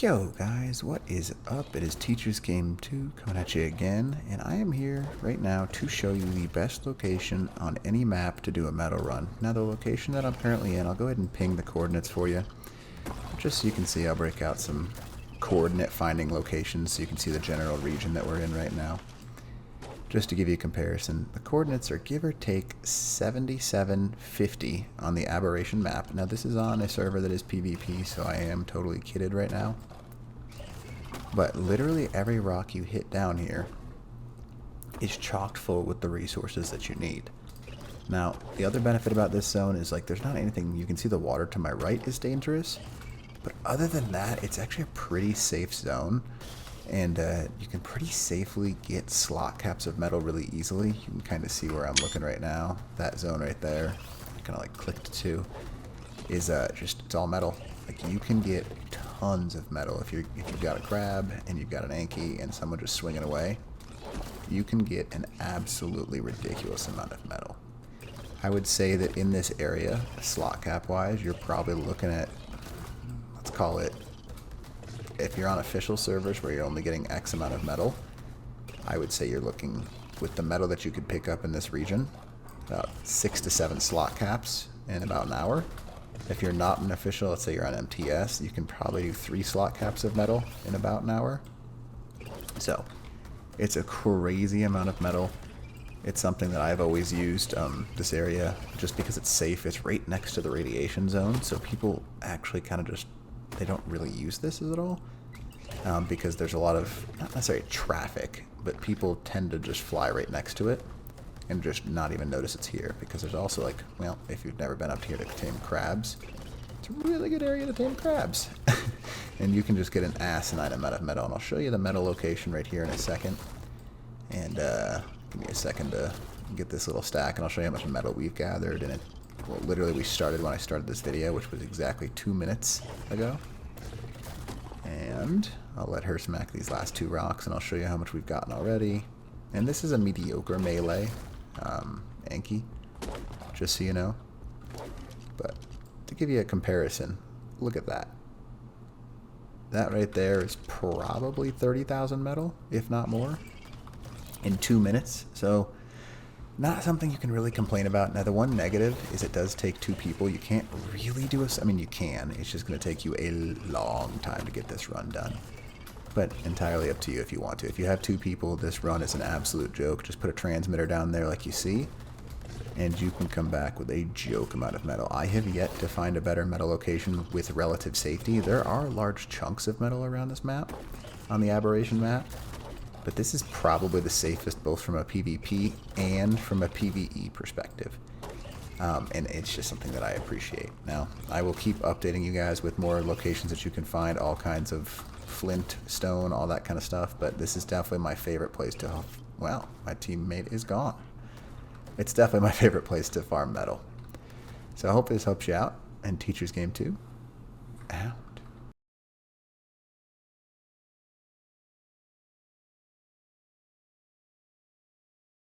Yo guys, what is up? It is Teacher's Game 2 coming at you again, and I am here right now to show you the best location on any map to do a metal run. Now the location that I'm currently in, I'll go ahead and ping the coordinates for you. Just so you can see, I'll break out some coordinate finding locations so you can see the general region that we're in right now. Just to give you a comparison, the coordinates are give or take 7750 on the Aberration map. Now this is on a server that is PvP, so I am totally kidded right now. But literally every rock you hit down here is chocked full with the resources that you need. Now, the other benefit about this zone is like there's not anything, you can see the water to my right is dangerous, but other than that, it's actually a pretty safe zone. And you can pretty safely get slot caps of metal really easily. You can kind of see where I'm looking right now. That zone right there, kind of like clicked to, is it's all metal. Like you can get tons of metal if you've got a crab and you've got an Anki and someone just swinging away. You can get an absolutely ridiculous amount of metal. I would say that in this area, slot cap wise, you're probably looking at, let's call it, if you're on official servers where you're only getting X amount of metal, I would say you're looking, with the metal that you could pick up in this region, about 6 to 7 slot caps in about an hour. If you're not an official, let's say you're on MTS, you can probably do 3 slot caps of metal in about an hour. So, it's a crazy amount of metal. It's something that I've always used, this area, just because it's safe. It's right next to the radiation zone, so people actually kind of just, they don't really use this at all, because there's a lot of, not necessarily traffic, but people tend to just fly right next to it and just not even notice it's here, because there's also like, well, if you've never been up here to tame crabs, it's a really good area to tame crabs. And you can just get an asinine amount of metal, and I'll show you the metal location right here in a second. And give me a second to get this little stack, and I'll show you how much metal we've gathered. And it, well, literally we started when I started this video, which was exactly 2 minutes ago. And I'll let her smack these last 2 rocks, and I'll show you how much we've gotten already. And this is a mediocre melee Anki, just so you know. But to give you a comparison, look at that. That right there is probably 30,000 metal, if not more, in 2 minutes. So not something you can really complain about. Now the one negative is it does take 2 people. You can't really do I mean you can, it's just going to take you a long time to get this run done. But entirely up to you if you want to. If you have 2 people, this run is an absolute joke. Just put a transmitter down there like you see, and you can come back with a joke amount of metal. I have yet to find a better metal location with relative safety. There are large chunks of metal around this map, on the Aberration map, but this is probably the safest both from a PvP and from a PvE perspective. And it's just something that I appreciate. Now, I will keep updating you guys with more locations that you can find, all kinds of flint, stone, all that kind of stuff, but this is definitely my favorite place to, well, my teammate is gone. It's definitely my favorite place to farm metal. So I hope this helps you out, and Teacher's Game 2, out.